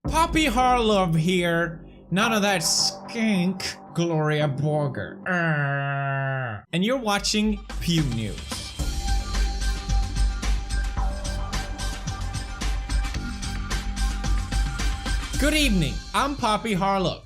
Poppy Harlow here. None of that skink Gloria Borger. And you're watching Pew News. Good evening, I'm Poppy Harlow.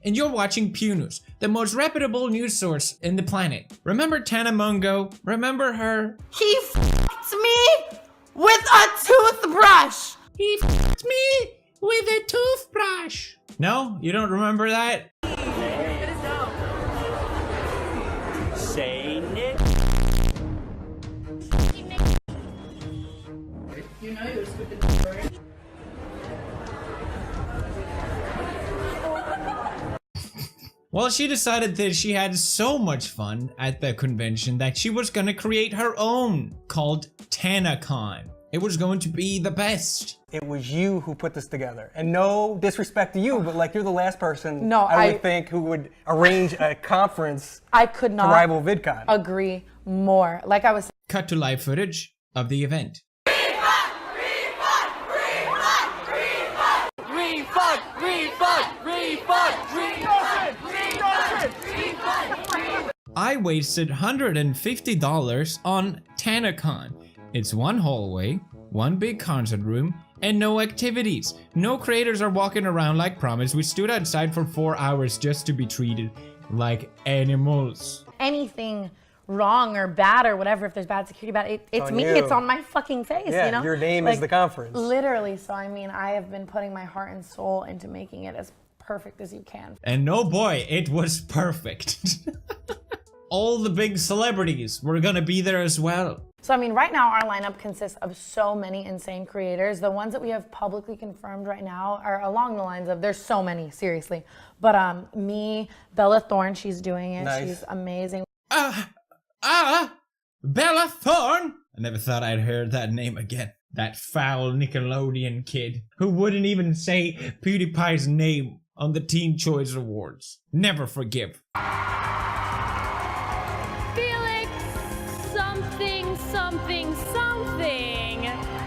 And you're watching Pew News, the most reputable news source in the planet. Remember TANACON? Remember her? He f***ed me with a toothbrush! He f***ed me with a toothbrush. No? You don't remember that? Say Nick. You know you're stupid, right? Well, she decided that she had so much fun at the convention that she was gonna create her own called TANACON. It was going to be the best. It was you who put this together. And no disrespect to you, but like you're the last person I would think who would arrange a conference I could not to rival VidCon. agree more. Like I was Cut to live footage of the event. I wasted $150 on TANACON. It's one hallway, one big concert room, and no activities. No creators are walking around like promised. We stood outside for 4 hours just to be treated like animals. anything wrong or bad or whatever, if there's bad security, it's me, you. it's on my fucking face, Yeah, you know? your name is the conference. Literally, so I mean, I have been putting my heart and soul into making it as perfect as you can. And no boy, it was perfect. All the big celebrities were gonna be there as well. So I mean, right now our lineup consists of so many insane creators. The ones that we have publicly confirmed right now are along the lines of, there's so many, seriously. But me, Bella Thorne, she's doing it, Nice. she's amazing. Bella Thorne! I never thought I'd heard that name again. That foul Nickelodeon kid who wouldn't even say PewDiePie's name on the Teen Choice Awards. Never forgive. Felix, something.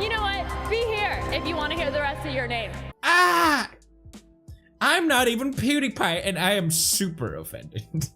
You know what? Be here if you want to hear the rest of your name. I'm not even PewDiePie and I am super offended.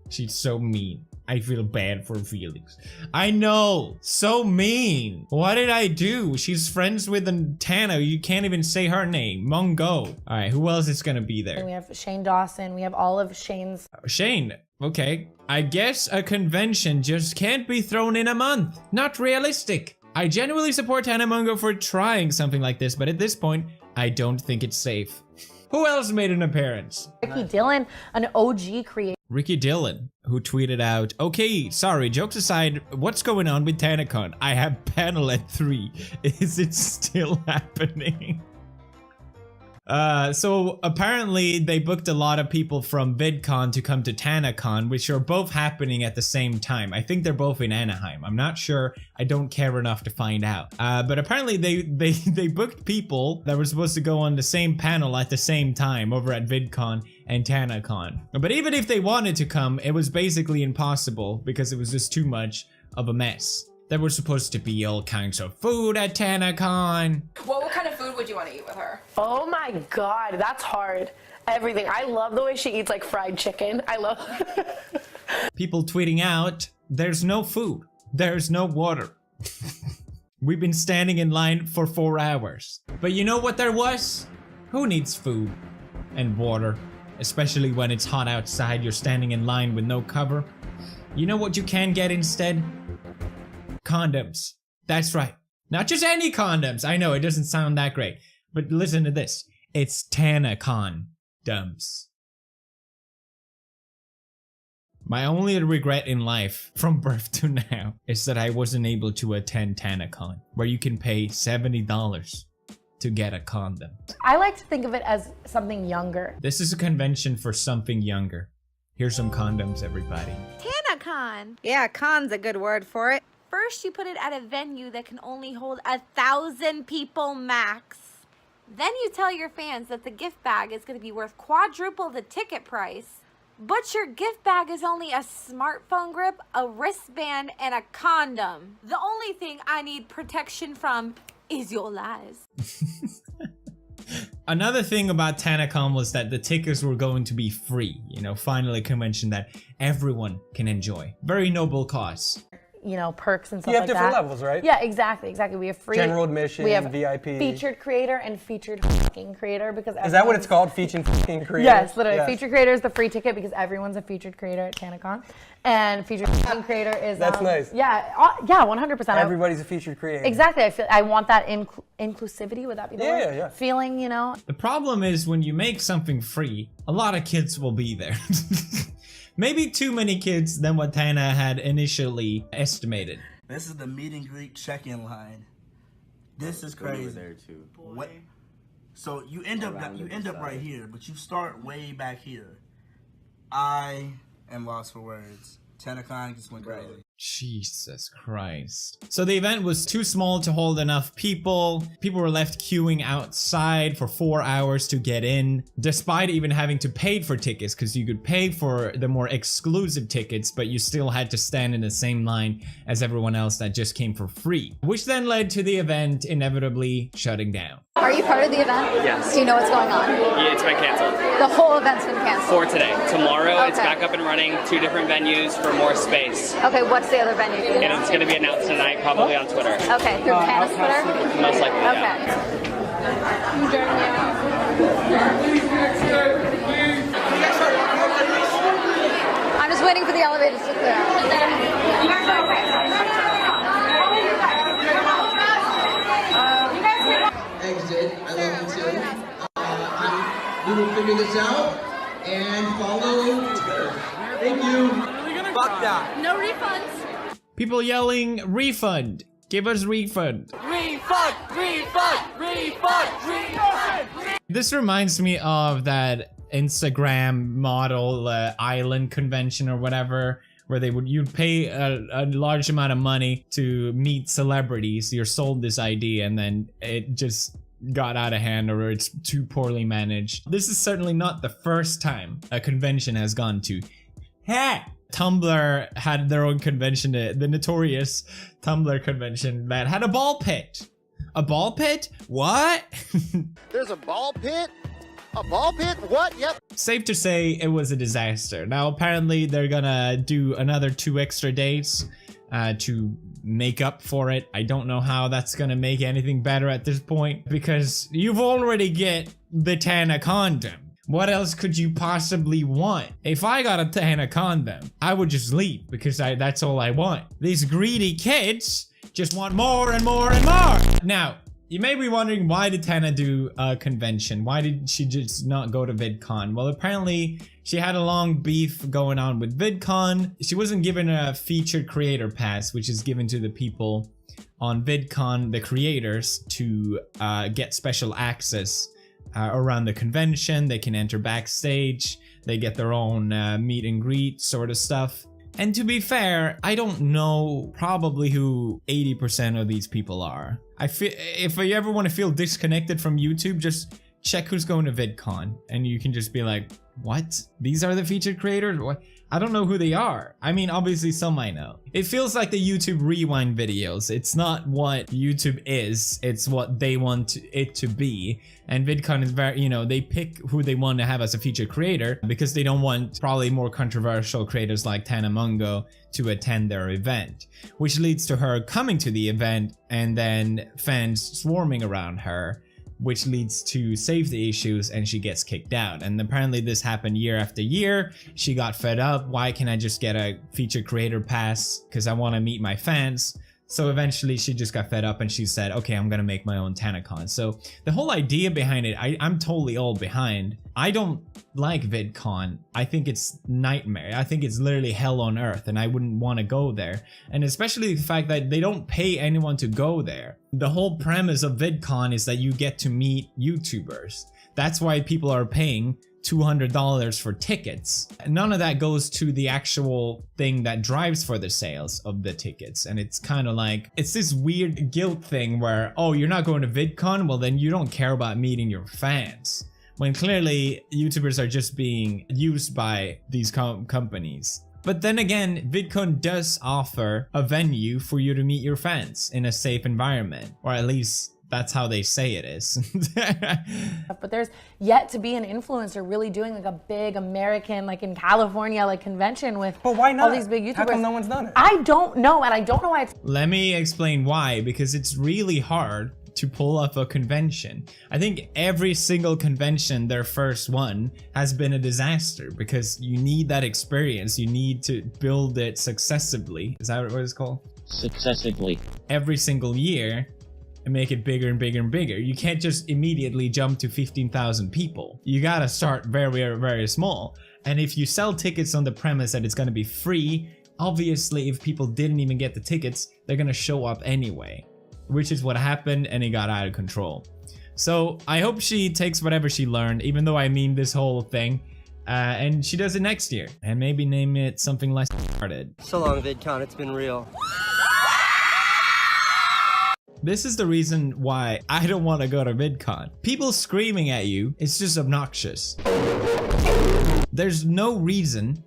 She's so mean. I feel bad for Felix. I know, so mean. What did I do? She's friends with Tana. You can't even say her name. Mongo. All right, who else is gonna be And there? we have Shane Dawson, we have all of Shane's. Shane. Okay. I guess a convention just can't be thrown in a month. Not realistic. I genuinely support Tana Mongo for trying something like this, but at this point, I don't think it's safe. Who else made an appearance? Ricky Dillon, an OG creator. Ricky Dillon, who tweeted out, okay, sorry, jokes aside, what's going on with TANACON? I have panel at 3. Is it still happening? So apparently they booked a lot of people from VidCon to come to TANACON, which are both happening at the same time. I think they're both in Anaheim. I'm not sure. I don't care enough to find out. But apparently they booked people that were supposed to go on the same panel at the same time over at VidCon and TANACON. But even if they wanted to come, it was basically impossible because it was just too much of a mess. There was supposed to be all kinds of food at TANACON. What kind of food would you want to eat with her? Oh my God, that's hard. Everything. I love the way she eats like fried chicken. I love People tweeting out, there's no food, there's no water. We've been standing in line for 4 hours. But you know what there was? Who needs food and water? Especially when it's hot outside, you're standing in line with no cover. You know what you can get instead? Condoms. That's right. Not just any condoms. I know it doesn't sound that great. But listen to this. It's TANACON dumps. My only regret in life, from birth to now, is that I wasn't able to attend TANACON, where you can pay $70 to get a condom. I like to think of it as something younger. This is a convention for something younger. Here's some condoms, everybody. TANACON. Yeah, con's a good word for it. First, you put it at a venue that can only hold 1,000 people max. Then you tell your fans that the gift bag is going to be worth quadruple the ticket price. But your gift bag is only a smartphone grip, a wristband, and a condom. The only thing I need protection from is your lies. Another thing about TANACON was that the tickets were going to be free. You know, finally a convention that everyone can enjoy. Very noble cause. You know, perks and stuff You have like different that. levels, right? Yeah, exactly. We have free general admission, we have VIP. featured creator and featured fucking creator because Is that what it's called? Featured fucking creator? Yes, literally. Yes. Featured creator is the free ticket because everyone's a featured creator at TANACON, and featured fucking creator is That's nice. Yeah, 100%. Everybody's a featured creator. Exactly. I want that inclusivity. Would that be the word? Yeah. Feeling, you know. The problem is when you make something free, a lot of kids will be there. Maybe too many kids than what Tana had initially estimated. This is the meet and greet check-in line. This is crazy. There too. What? So you end up right here, but you start way back here. I am lost for words. TANACON just went crazy. Jesus Christ. So the event was too small to hold enough people. People were left queuing outside for 4 hours to get in, despite even having to pay for tickets, because you could pay for the more exclusive tickets, but you still had to stand in the same line as everyone else that just came for free, which then led to the event inevitably shutting down. Are you part of the event? Yes. Do you know what's going on? Yeah, it's been canceled. The whole event's been canceled? For today. Tomorrow, Okay. It's back up and running. 2 different venues for more space. Okay, what's the other venue? And it's going to be announced tonight, probably on Twitter. Okay, through Tana's Twitter? Most likely, Okay. I'm just waiting for the elevators to clear Exit, I love you too. We will figure this out and follow. Thank you. Fuck that. No refunds. People yelling, refund! Give us refund! Refund! Refund! Refund! Refund! This reminds me of that Instagram model island convention or whatever, where you'd pay a large amount of money to meet celebrities. You're sold this idea and then it just got out of hand or it's too poorly managed. This is certainly not the first time a convention has gone to heck. Tumblr had their own convention, the notorious Tumblr convention that had a ball pit. A ball pit? What? There's a ball pit? A ball pit? What? Yep. Safe to say it was a disaster. Now apparently they're gonna do another 2 extra days to make up for it. I don't know how that's gonna make anything better at this point because you've already get the Tana condom. What else could you possibly want? If I got a Tana condom, I would just leave because that's all I want. These greedy kids just want more and more and more. Now, you may be wondering, why did Tana do a convention? Why did she just not go to VidCon? Well, apparently she had a long beef going on with VidCon. She wasn't given a featured creator pass, which is given to the people on VidCon, the creators, to get special access around the convention. They can enter backstage, they get their own meet and greet sort of stuff. And to be fair, I don't know probably who 80% of these people are. I feel if you ever want to feel disconnected from YouTube, just check who's going to VidCon and you can just be like, what? These are the featured creators? What? I don't know who they are. I mean, obviously some I know. It feels like the YouTube rewind videos. It's not what YouTube is, it's what they want it to be. And VidCon is very, you know, they pick who they want to have as a featured creator because they don't want probably more controversial creators like Tana Mungo to attend their event, which leads to her coming to the event and then fans swarming around her, which leads to safety issues and she gets kicked out. And apparently this happened year after year. She got fed up. Why can't I just get a featured creator pass? Because I want to meet my fans. So eventually she just got fed up and she said, okay, I'm gonna make my own TANACON. So the whole idea behind it, I'm totally all behind. I don't like VidCon. I think it's nightmare. I think it's literally hell on earth and I wouldn't want to go there. And especially the fact that they don't pay anyone to go there. The whole premise of VidCon is that you get to meet YouTubers. That's why people are paying $200 for tickets. None of that goes to the actual thing that drives for the sales of the tickets. And it's kind of like, it's this weird guilt thing where, oh, you're not going to VidCon? Well, then you don't care about meeting your fans. When clearly YouTubers are just being used by these companies. But then again, VidCon does offer a venue for you to meet your fans in a safe environment, or at least that's how they say it is. But there's yet to be an influencer really doing like a big American, like in California, like convention with why not? all these big YouTubers. How come no one's done it? I don't know, and I don't know why it's. Let me explain why, because it's really hard to pull up a convention. I think every single convention, their first one, has been a disaster because you need that experience. You need to build it successively. Is that what it's called? Successively. Every single year and make it bigger and bigger and bigger. You can't just immediately jump to 15,000 people. You gotta start very, very, very small. And if you sell tickets on the premise that it's gonna be free, obviously if people didn't even get the tickets, they're gonna show up anyway. Which is what happened, and it got out of control. So I hope she takes whatever she learned, even though I mean this whole thing, and she does it next year, and maybe name it something less retarded. So long, VidCon, it's been real. This is the reason why I don't want to go to VidCon. People screaming at you, it's just obnoxious. There's no reason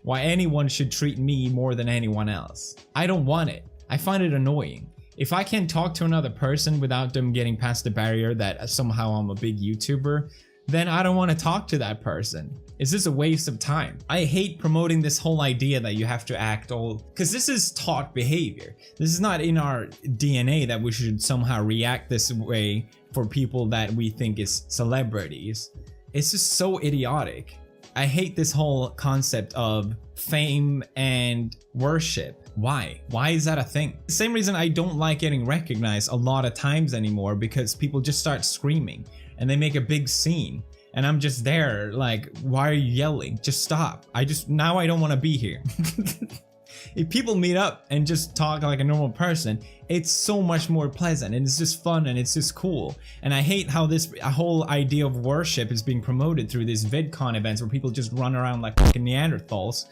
why anyone should treat me more than anyone else. I don't want it. I find it annoying. If I can't talk to another person without them getting past the barrier that somehow I'm a big YouTuber, then I don't want to talk to that person. It's just a waste of time. I hate promoting this whole idea that you have to act all, because this is taught behavior. This is not in our DNA that we should somehow react this way for people that we think is celebrities. It's just so idiotic. I hate this whole concept of fame and worship. Why? Why is that a thing? The same reason I don't like getting recognized a lot of times anymore, because people just start screaming and they make a big scene. And I'm just there like, why are you yelling? Just stop. Now I don't want to be here. If people meet up and just talk like a normal person, it's so much more pleasant and it's just fun and it's just cool. And I hate how this whole idea of worship is being promoted through these VidCon events where people just run around like fucking Neanderthals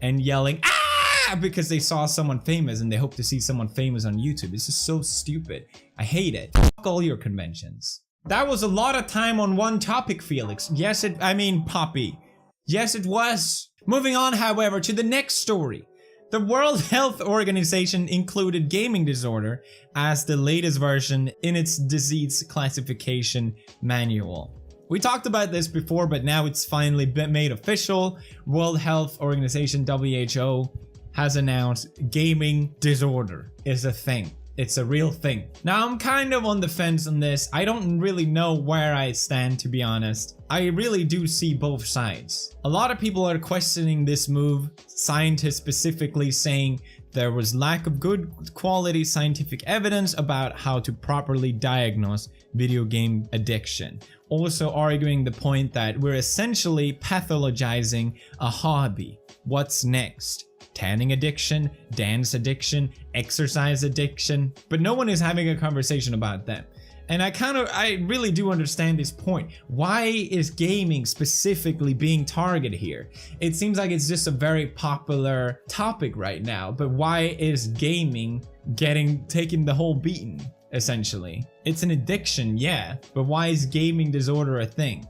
and yelling, ah, because they saw someone famous and they hope to see someone famous on YouTube. It's just so stupid. I hate it. Fuck all your conventions. That was a lot of time on one topic, Felix. Poppy. Yes, it was. Moving on, however, to the next story. The World Health Organization included gaming disorder as the latest version in its disease classification manual. We talked about this before, but now it's finally been made official. World Health Organization, WHO, has announced gaming disorder is a thing. It's a real thing. Now, I'm kind of on the fence on this. I don't really know where I stand, to be honest. I really do see both sides. A lot of people are questioning this move, scientists specifically saying there was lack of good quality scientific evidence about how to properly diagnose video game addiction. Also arguing the point that we're essentially pathologizing a hobby. What's next? Tanning addiction, dance addiction, exercise addiction, but no one is having a conversation about them. And I really do understand this point. Why is gaming specifically being targeted here? It seems like it's just a very popular topic right now, but why is gaming taking the whole beating, essentially? It's an addiction, yeah, but why is gaming disorder a thing?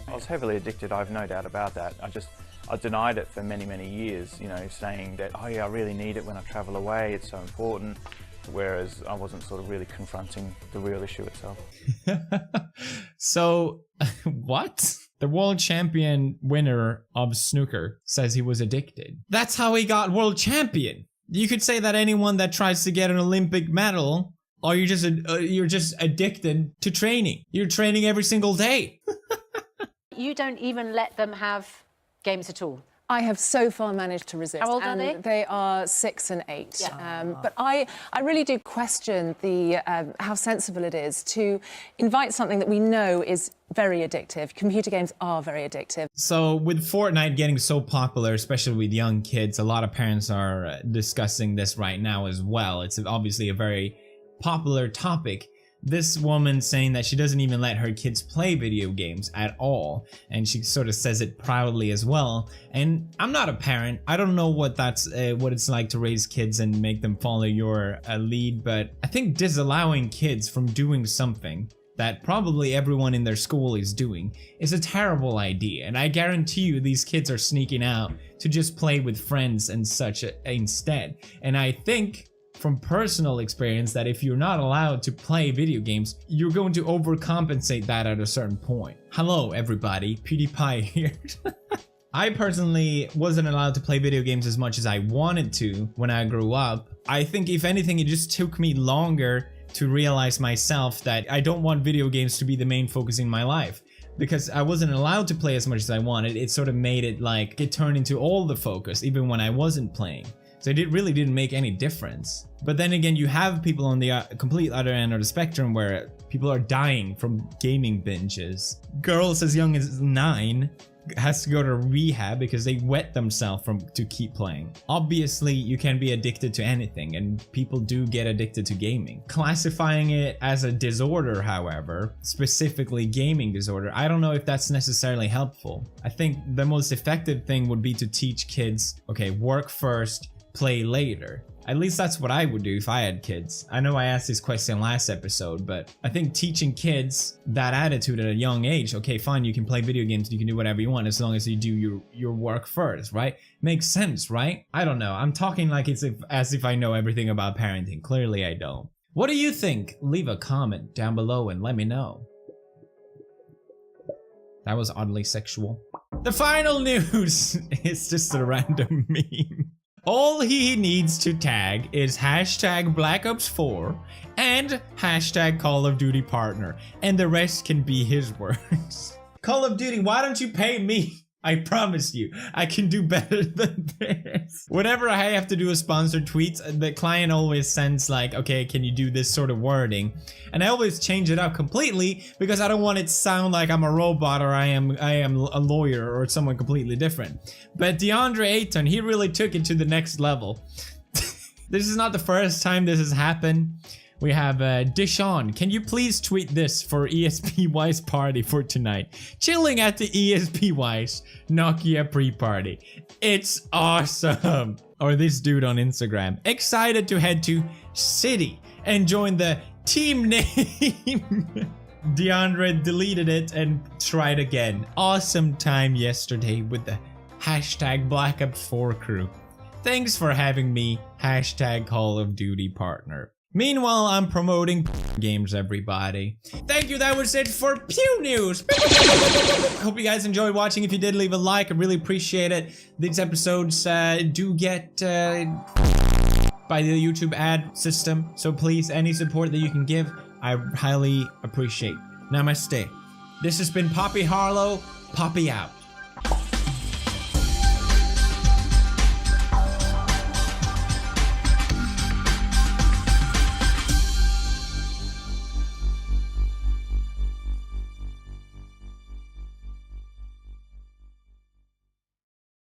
I was heavily addicted, I have no doubt about that. I denied it for many, many years, saying that, oh yeah, I really need it when I travel away, it's so important. Whereas I wasn't sort of really confronting the real issue itself. So, what? The world champion winner of snooker says he was addicted. That's how he got world champion. You could say that anyone that tries to get an Olympic medal, or you're just addicted to training. You're training every single day. You don't even let them have games at all. I have so far managed to resist. How old are they? They are 6 and 8. Yeah. But I really do question how sensible it is to invite something that we know is very addictive. Computer games are very addictive. So with Fortnite getting so popular, especially with young kids, a lot of parents are discussing this right now as well. It's obviously a very popular topic. This woman saying that she doesn't even let her kids play video games at all, and she sort of says it proudly as well. And I'm not a parent. I don't know what it's like to raise kids and make them follow your lead, but I think disallowing kids from doing something that probably everyone in their school is doing is a terrible idea. And I guarantee you these kids are sneaking out to just play with friends and such instead. And I think from personal experience that if you're not allowed to play video games, you're going to overcompensate that at a certain point. Hello everybody, Pewdiepie here. I personally wasn't allowed to play video games as much as I wanted to when I grew up. I think if anything, it just took me longer to realize myself that I don't want video games to be the main focus in my life. Because I wasn't allowed to play as much as I wanted, it sort of made it like, it turned into all the focus, even when I wasn't playing. So it really didn't make any difference. But then again, you have people on the complete other end of the spectrum where people are dying from gaming binges. Girls as young as 9 has to go to rehab because they wet themselves to keep playing. Obviously, you can be addicted to anything, and people do get addicted to gaming. Classifying it as a disorder, however, specifically gaming disorder, I don't know if that's necessarily helpful. I think the most effective thing would be to teach kids, okay, work first, play later. At least that's what I would do if I had kids. I know I asked this question last episode, but I think teaching kids that attitude at a young age, okay, fine, you can play video games, you can do whatever you want as long as you do your work first, right? Makes sense, right? I don't know. I'm talking like it's as if I know everything about parenting. Clearly I don't. What do you think? Leave a comment down below and let me know. That was oddly sexual. The final news is just a random meme. All he needs to tag is hashtag Black Ops 4 and hashtag Call of Duty partner, and the rest can be his words. Call of Duty, why don't you pay me? I promise you, I can do better than this. Whenever I have to do a sponsored tweet, the client always sends like, okay, can you do this sort of wording? And I always change it up completely because I don't want it to sound like I'm a robot or I am a lawyer or someone completely different. But DeAndre Ayton, he really took it to the next level. This is not the first time this has happened. We have Dishon. Can you please tweet this for ESPY's party for tonight? Chilling at the ESPY's Nokia pre-party. It's awesome. Or this dude on Instagram. Excited to head to City and join the team name. DeAndre deleted it and tried again. Awesome time yesterday with the hashtag Black Ops 4 crew. Thanks for having me. Hashtag Call of Duty partner. Meanwhile, I'm promoting games, everybody. Thank you, that was it for Pew News. Hope you guys enjoyed watching. If you did, leave a like, I really appreciate it. These episodes do get by the YouTube ad system, so please, any support that you can give, I highly appreciate. Namaste. This has been Poppy Harlow. Poppy out.